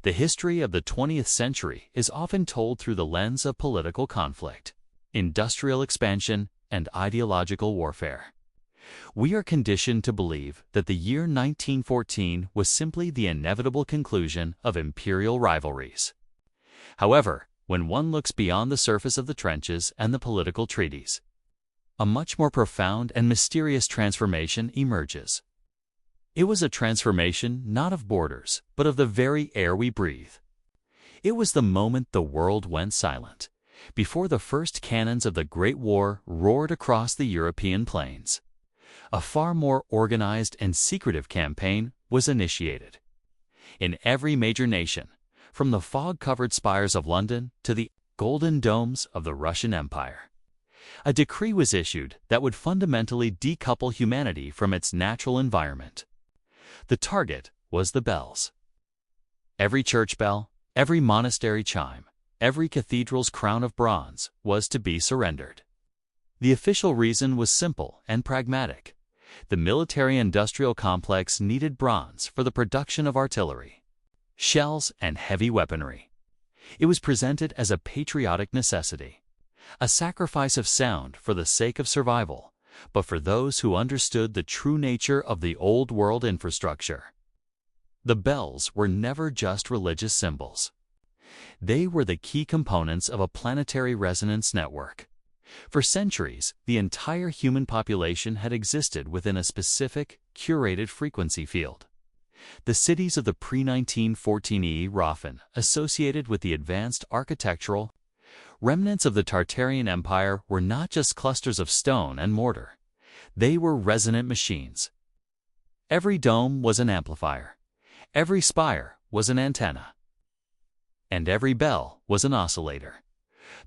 The history of the 20th century is often told through the lens of political conflict, industrial expansion, and ideological warfare. We are conditioned to believe that the year 1914 was simply the inevitable conclusion of imperial rivalries. However, when one looks beyond the surface of the trenches and the political treaties, a much more profound and mysterious transformation emerges. It was a transformation not of borders, but of the very air we breathe. It was the moment the world went silent, before the first cannons of the Great War roared across the European plains. A far more organized and secretive campaign was initiated. In every major nation, from the fog-covered spires of London to the golden domes of the Russian Empire, a decree was issued that would fundamentally decouple humanity from its natural environment. The target was the bells. Every church bell, every monastery chime, every cathedral's crown of bronze was to be surrendered. The official reason was simple and pragmatic. The military-industrial complex needed bronze for the production of artillery, shells, and heavy weaponry. It was presented as a patriotic necessity, a sacrifice of sound for the sake of survival, but for those who understood the true nature of the old world infrastructure. The bells were never just religious symbols. They were the key components of a planetary resonance network. For centuries, the entire human population had existed within a specific, curated frequency field. The cities of the pre-1914 era, associated with the advanced architectural remnants of the Tartarian Empire, were not just clusters of stone and mortar. They were resonant machines. Every dome was an amplifier. Every spire was an antenna. And every bell was an oscillator.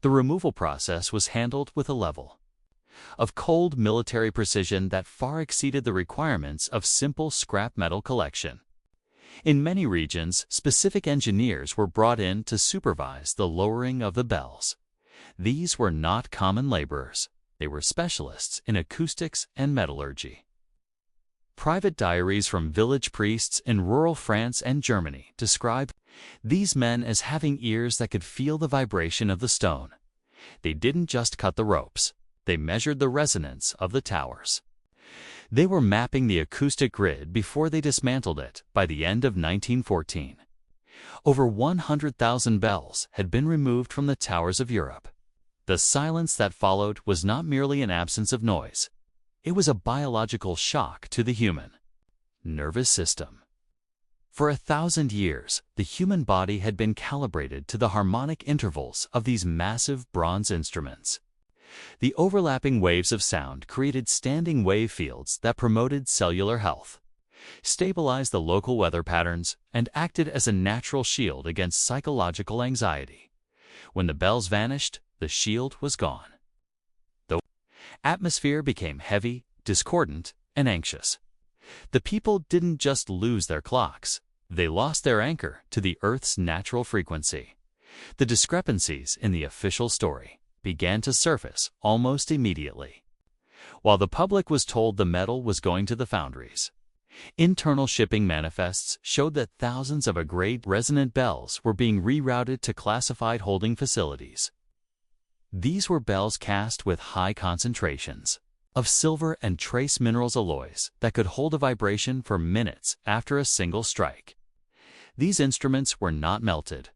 The removal process was handled with a level of cold military precision that far exceeded the requirements of simple scrap metal collection. In many regions, specific engineers were brought in to supervise the lowering of the bells. These were not common laborers. They were specialists in acoustics and metallurgy. Private diaries from village priests in rural France and Germany describe these men as having ears that could feel the vibration of the stone. They didn't just cut the ropes. They measured the resonance of the towers. They were mapping the acoustic grid before they dismantled it by the end of 1914. Over 100,000 bells had been removed from the towers of Europe. The silence that followed was not merely an absence of noise. It was a biological shock to the human nervous system. For 1,000 years, the human body had been calibrated to the harmonic intervals of these massive bronze instruments. The overlapping waves of sound created standing wave fields that promoted cellular health, stabilized the local weather patterns, and acted as a natural shield against psychological anxiety. When the bells vanished, the shield was gone. The atmosphere became heavy, discordant, and anxious. The people didn't just lose their clocks. They lost their anchor to the Earth's natural frequency. The discrepancies in the official story began to surface almost immediately. While the public was told the metal was going to the foundries, internal shipping manifests showed that thousands of grade resonant bells were being rerouted to classified holding facilities. These were bells cast with high concentrations of silver and trace minerals alloys that could hold a vibration for minutes after a single strike. These instruments were not melted.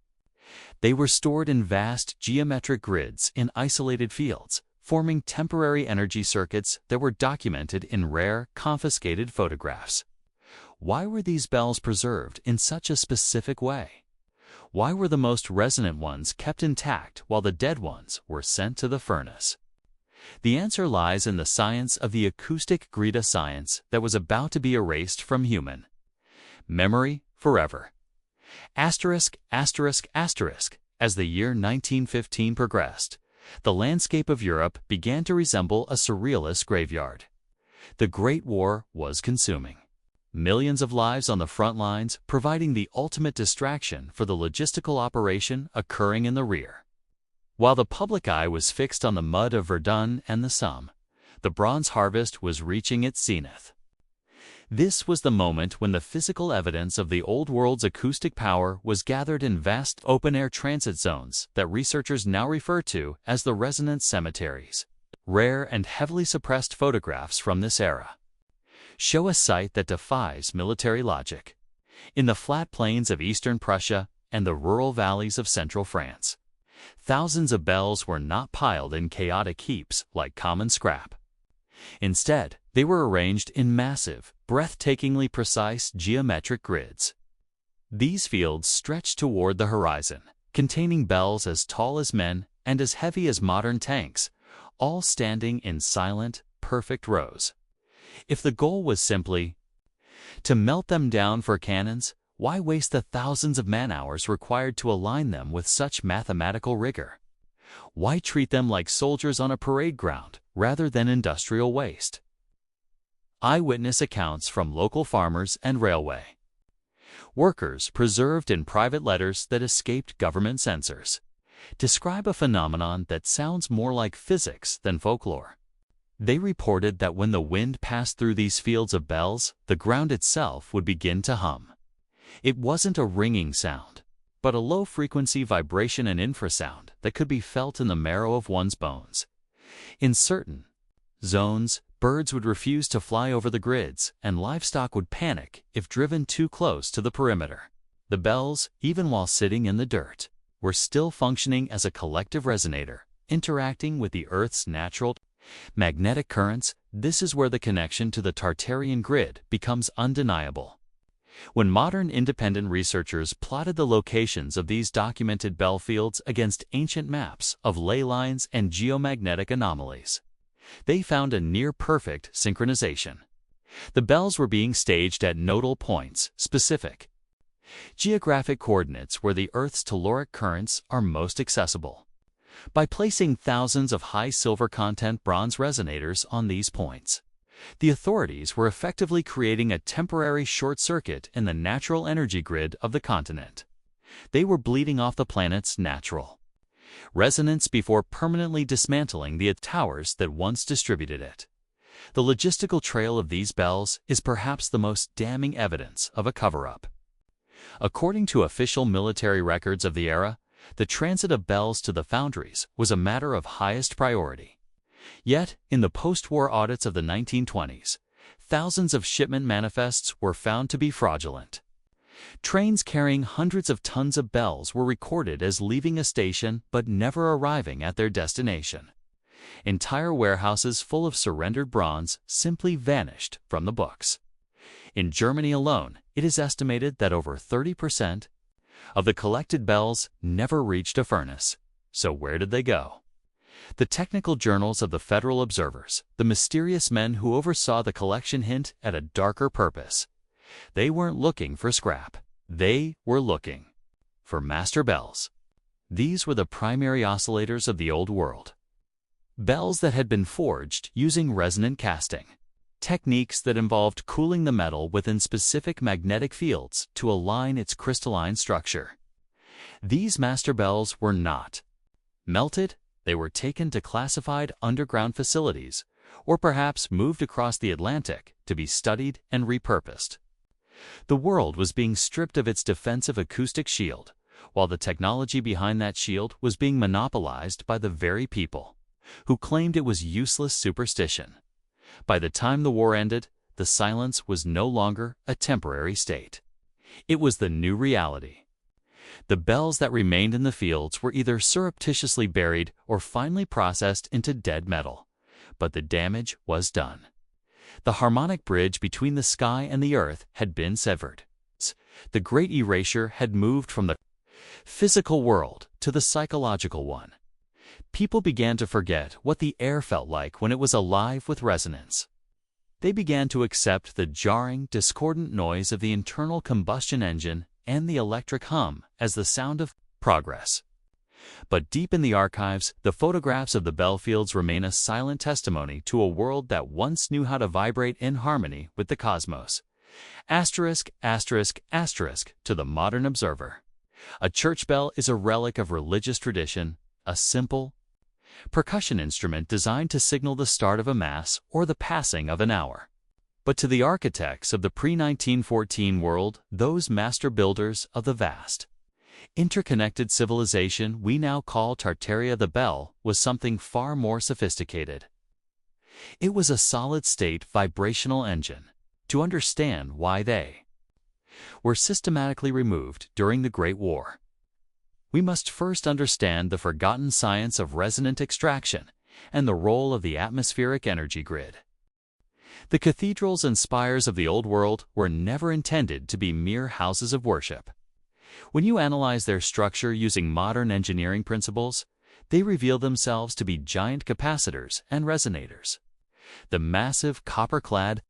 They were stored in vast geometric grids in isolated fields, forming temporary energy circuits that were documented in rare, confiscated photographs. Why were these bells preserved in such a specific way? Why were the most resonant ones kept intact while the dead ones were sent to the furnace? The answer lies in the science of the acoustic grid, a science that was about to be erased from human memory forever. Asterisk, asterisk, asterisk. As the year 1915 progressed, the landscape of Europe began to resemble a surrealist graveyard. The Great War was consuming millions of lives on the front lines, providing the ultimate distraction for the logistical operation occurring in the rear. While the public eye was fixed on the mud of Verdun and the Somme, the bronze harvest was reaching its zenith. This was the moment when the physical evidence of the Old World's acoustic power was gathered in vast open-air transit zones that researchers now refer to as the resonant cemeteries. Rare and heavily suppressed photographs from this era show a sight that defies military logic. In the flat plains of eastern Prussia and the rural valleys of central France, thousands of bells were not piled in chaotic heaps like common scrap. Instead, they were arranged in massive, breathtakingly precise geometric grids. These fields stretched toward the horizon, containing bells as tall as men and as heavy as modern tanks, all standing in silent, perfect rows. If the goal was simply to melt them down for cannons, why waste the thousands of man-hours required to align them with such mathematical rigor? Why treat them like soldiers on a parade ground rather than industrial waste? Eyewitness accounts from local farmers and railway workers preserved in private letters that escaped government censors describe a phenomenon that sounds more like physics than folklore. They reported that when the wind passed through these fields of bells, the ground itself would begin to hum. It wasn't a ringing sound, but a low-frequency vibration and infrasound that could be felt in the marrow of one's bones. In certain zones, birds would refuse to fly over the grids, and livestock would panic if driven too close to the perimeter. The bells, even while sitting in the dirt, were still functioning as a collective resonator, interacting with the Earth's natural magnetic currents. This is where the connection to the Tartarian grid becomes undeniable. When modern independent researchers plotted the locations of these documented bell fields against ancient maps of ley lines and geomagnetic anomalies, they found a near-perfect synchronization. The bells were being staged at nodal points, specific geographic coordinates where the Earth's telluric currents are most accessible. By placing thousands of high silver content bronze resonators on these points, the authorities were effectively creating a temporary short circuit in the natural energy grid of the continent. They were bleeding off the planet's natural resonance before permanently dismantling the towers that once distributed it. The logistical trail of these bells is perhaps the most damning evidence of a cover-up. According to official military records of the era, the transit of bells to the foundries was a matter of highest priority. Yet, in the post-war audits of the 1920s, thousands of shipment manifests were found to be fraudulent. Trains carrying hundreds of tons of bells were recorded as leaving a station but never arriving at their destination. Entire warehouses full of surrendered bronze simply vanished from the books. In Germany alone, it is estimated that over 30% of the collected bells never reached a furnace. So where did they go? The technical journals of the Federal Observers, the mysterious men who oversaw the collection, hint at a darker purpose. They weren't looking for scrap. They were looking for master bells. These were the primary oscillators of the Old World. Bells that had been forged using resonant casting, techniques that involved cooling the metal within specific magnetic fields to align its crystalline structure. These master bells were not melted. They were taken to classified underground facilities, or perhaps moved across the Atlantic to be studied and repurposed. The world was being stripped of its defensive acoustic shield, while the technology behind that shield was being monopolized by the very people who claimed it was useless superstition. By the time the war ended, the silence was no longer a temporary state. It was the new reality. The bells that remained in the fields were either surreptitiously buried or finally processed into dead metal. But the damage was done. The harmonic bridge between the sky and the earth had been severed. The great erasure had moved from the physical world to the psychological one. People began to forget what the air felt like when it was alive with resonance. They began to accept the jarring, discordant noise of the internal combustion engine and the electric hum as the sound of progress. But deep in the archives, the photographs of the bell fields remain a silent testimony to a world that once knew how to vibrate in harmony with the cosmos. Asterisk, asterisk, asterisk to the modern observer. A church bell is a relic of religious tradition, a simple percussion instrument designed to signal the start of a mass or the passing of an hour. But to the architects of the pre-1914 world, those master builders of the vast, interconnected civilization we now call Tartaria, the bell was something far more sophisticated. It was a solid-state vibrational engine. To understand why they were systematically removed during the Great War, we must first understand the forgotten science of resonant extraction and the role of the atmospheric energy grid. The cathedrals and spires of the Old World were never intended to be mere houses of worship. When you analyze their structure using modern engineering principles, they reveal themselves to be giant capacitors and resonators. The massive copper-clad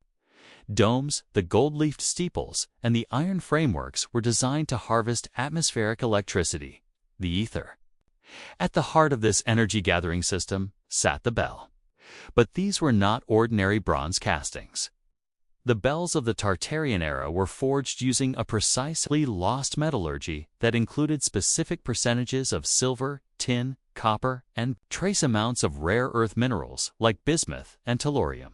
domes, the gold-leafed steeples, and the iron frameworks were designed to harvest atmospheric electricity, the ether. At the heart of this energy-gathering system sat the bell. But these were not ordinary bronze castings. The bells of the Tartarian era were forged using a precisely lost metallurgy that included specific percentages of silver, tin, copper, and trace amounts of rare earth minerals like bismuth and tellurium.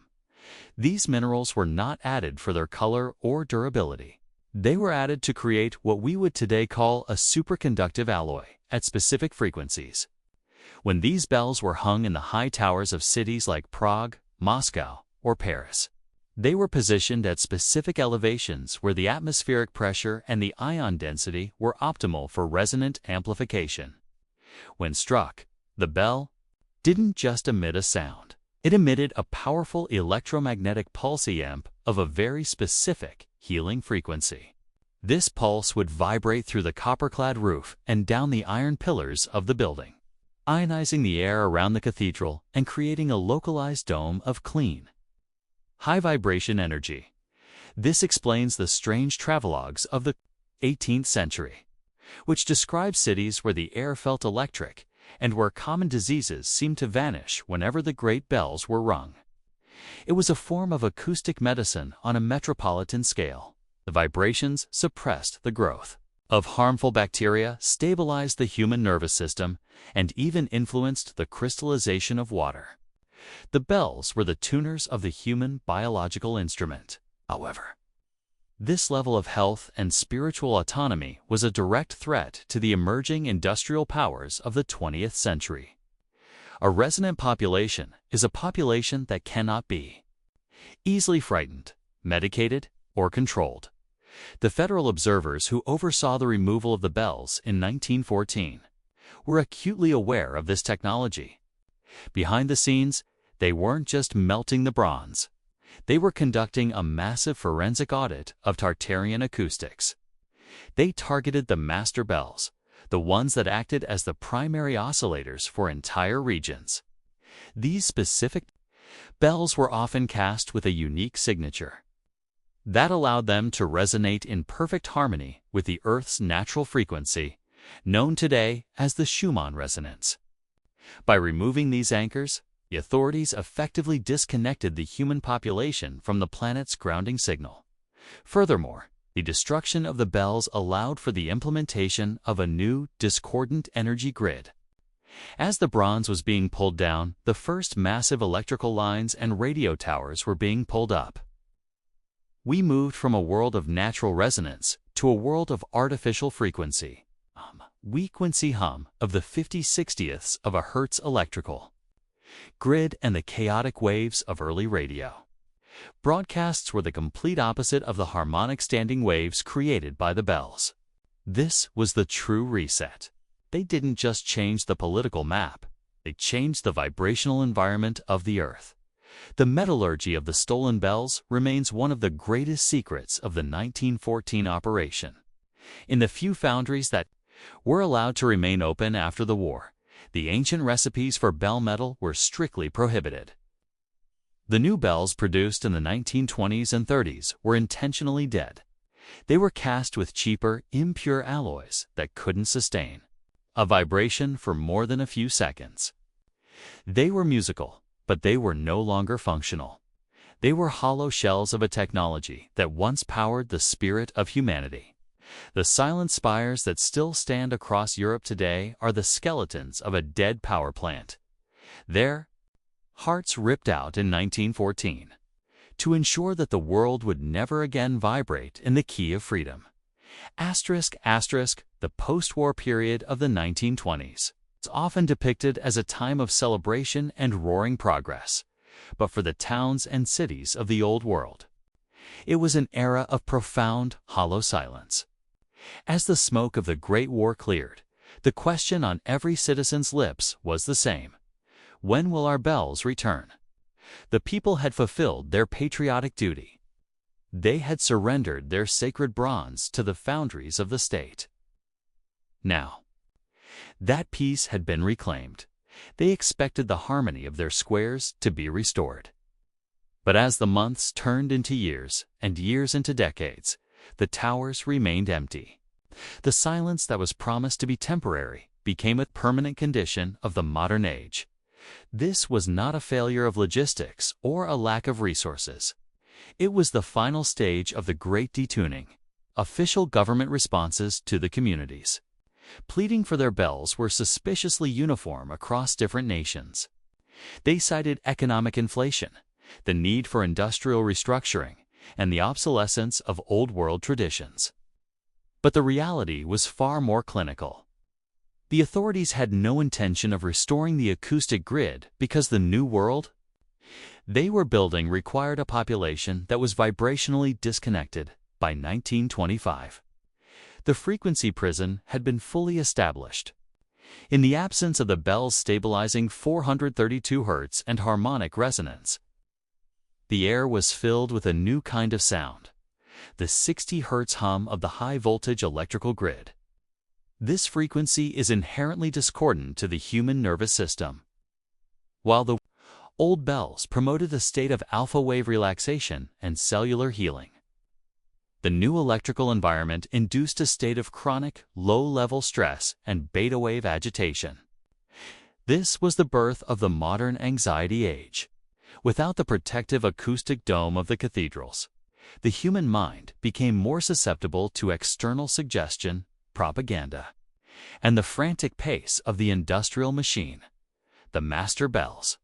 These minerals were not added for their color or durability. They were added to create what we would today call a superconductive alloy at specific frequencies. When these bells were hung in the high towers of cities like Prague, Moscow, or Paris, they were positioned at specific elevations where the atmospheric pressure and the ion density were optimal for resonant amplification. When struck, the bell didn't just emit a sound. It emitted a powerful electromagnetic pulse EMP of a very specific healing frequency. This pulse would vibrate through the copper-clad roof and down the iron pillars of the building, ionizing the air around the cathedral and creating a localized dome of clean, high-vibration energy. This explains the strange travelogues of the 18th century, which describe cities where the air felt electric and where common diseases seemed to vanish whenever the great bells were rung. It was a form of acoustic medicine on a metropolitan scale. The vibrations suppressed the growth of harmful bacteria, stabilized the human nervous system, and even influenced the crystallization of water. The bells were the tuners of the human biological instrument. However, this level of health and spiritual autonomy was a direct threat to the emerging industrial powers of the 20th century. A resonant population is a population that cannot be easily frightened, medicated, or controlled. The federal observers who oversaw the removal of the bells in 1914 were acutely aware of this technology. Behind the scenes, they weren't just melting the bronze. They were conducting a massive forensic audit of Tartarian acoustics. They targeted the master bells, the ones that acted as the primary oscillators for entire regions. These specific bells were often cast with a unique signature that allowed them to resonate in perfect harmony with the Earth's natural frequency, known today as the Schumann resonance. By removing these anchors, the authorities effectively disconnected the human population from the planet's grounding signal. Furthermore, the destruction of the bells allowed for the implementation of a new, discordant energy grid. As the bronze was being pulled down, the first massive electrical lines and radio towers were being pulled up. We moved from a world of natural resonance to a world of artificial frequency. Frequency hum of the 50/60ths of a hertz electrical grid and the chaotic waves of early radio. Broadcasts were the complete opposite of the harmonic standing waves created by the bells. This was the true reset. They didn't just change the political map, they changed the vibrational environment of the Earth. The metallurgy of the stolen bells remains one of the greatest secrets of the 1914 operation. In the few foundries that were allowed to remain open after the war, the ancient recipes for bell metal were strictly prohibited. The new bells produced in the 1920s and 30s were intentionally dead. They were cast with cheaper, impure alloys that couldn't sustain a vibration for more than a few seconds. They were musical, but they were no longer functional. They were hollow shells of a technology that once powered the spirit of humanity. The silent spires that still stand across Europe today are the skeletons of a dead power plant. Their hearts ripped out in 1914. to ensure that the world would never again vibrate in the key of freedom. The post-war period of the 1920s. It's often depicted as a time of celebration and roaring progress, but for the towns and cities of the Old World, it was an era of profound, hollow silence. As the smoke of the Great War cleared, the question on every citizen's lips was the same: when will our bells return? The people had fulfilled their patriotic duty. They had surrendered their sacred bronze to the foundries of the state. Now, that peace had been reclaimed. They expected the harmony of their squares to be restored. But as the months turned into years and years into decades, the towers remained empty. The silence that was promised to be temporary became a permanent condition of the modern age. This was not a failure of logistics or a lack of resources. It was the final stage of the Great Detuning. Official government responses to the communities pleading for their bells were suspiciously uniform across different nations. They cited economic inflation, the need for industrial restructuring, and the obsolescence of old-world traditions. But the reality was far more clinical. The authorities had no intention of restoring the acoustic grid because the new world they were building required a population that was vibrationally disconnected by 1925. The frequency prison had been fully established. In the absence of the bells stabilizing 432 Hz and harmonic resonance, the air was filled with a new kind of sound, the 60 Hz hum of the high-voltage electrical grid. This frequency is inherently discordant to the human nervous system. While the old bells promoted a state of alpha-wave relaxation and cellular healing, the new electrical environment induced a state of chronic, low-level stress and beta-wave agitation. This was the birth of the modern anxiety age. Without the protective acoustic dome of the cathedrals, the human mind became more susceptible to external suggestion, propaganda, and the frantic pace of the industrial machine, the master bells.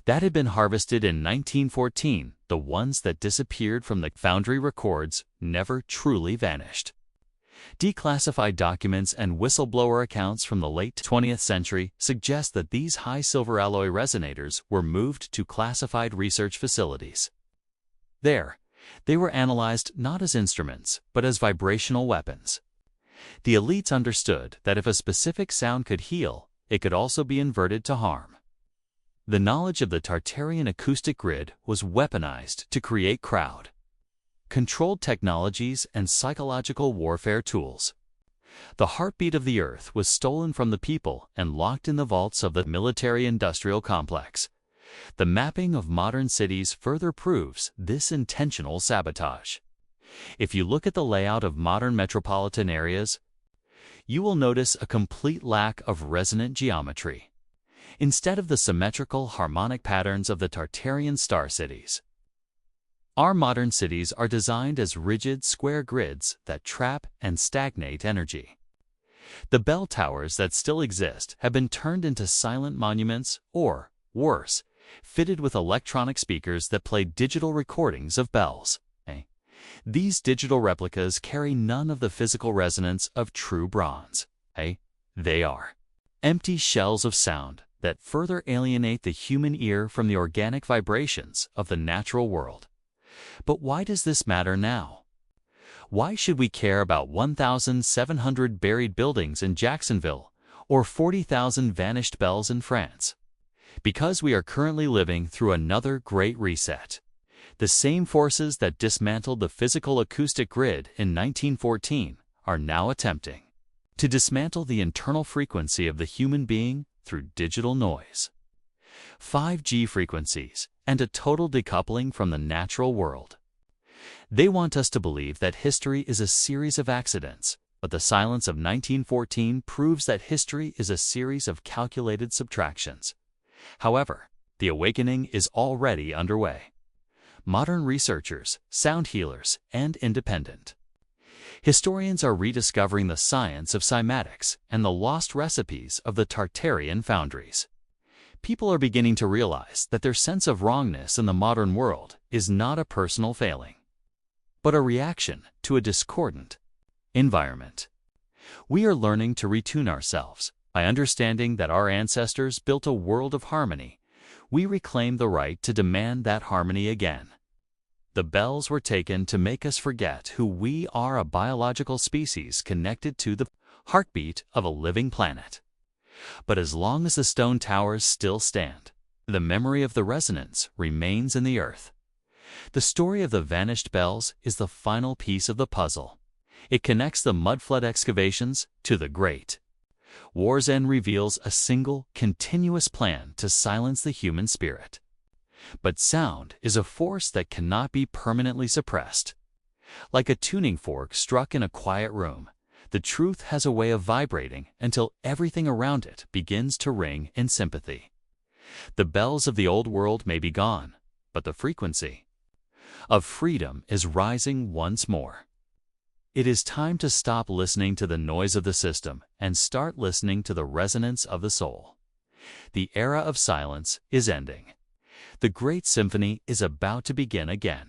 That had been harvested in 1914, the ones that disappeared from the foundry records never truly vanished. Declassified documents and whistleblower accounts from the late 20th century suggest that these high silver alloy resonators were moved to classified research facilities. There, they were analyzed not as instruments, but as vibrational weapons. The elites understood that if a specific sound could heal, it could also be inverted to harm. The knowledge of the Tartarian Acoustic Grid was weaponized to create crowd-controlled technologies and psychological warfare tools. The heartbeat of the earth was stolen from the people and locked in the vaults of the military-industrial complex. The mapping of modern cities further proves this intentional sabotage. If you look at the layout of modern metropolitan areas, you will notice a complete lack of resonant geometry. Instead of the symmetrical harmonic patterns of the Tartarian star cities, our modern cities are designed as rigid square grids that trap and stagnate energy. The bell towers that still exist have been turned into silent monuments or, worse, fitted with electronic speakers that play digital recordings of bells. These digital replicas carry none of the physical resonance of true bronze. They are empty shells of sound that further alienate the human ear from the organic vibrations of the natural world. But why does this matter now? Why should we care about 1,700 buried buildings in Jacksonville or 40,000 vanished bells in France? Because we are currently living through another great reset. The same forces that dismantled the physical acoustic grid in 1914 are now attempting to dismantle the internal frequency of the human being through digital noise, 5G frequencies, and a total decoupling from the natural world. They want us to believe that history is a series of accidents, but the silence of 1914 proves that history is a series of calculated subtractions. However, the awakening is already underway. Modern researchers, sound healers, and independent historians are rediscovering the science of cymatics and the lost recipes of the Tartarian foundries. People are beginning to realize that their sense of wrongness in the modern world is not a personal failing, but a reaction to a discordant environment. We are learning to retune ourselves. By understanding that our ancestors built a world of harmony, we reclaim the right to demand that harmony again. The bells were taken to make us forget who we are, a biological species connected to the heartbeat of a living planet. But as long as the stone towers still stand, the memory of the resonance remains in the earth. The story of the vanished bells is the final piece of the puzzle. It connects the Mudflood excavations to the Great War's End, reveals a single, continuous plan to silence the human spirit. But sound is a force that cannot be permanently suppressed. Like a tuning fork struck in a quiet room, the truth has a way of vibrating until everything around it begins to ring in sympathy. The bells of the old world may be gone, but the frequency of freedom is rising once more. It is time to stop listening to the noise of the system and start listening to the resonance of the soul. The era of silence is ending. The great symphony is about to begin again.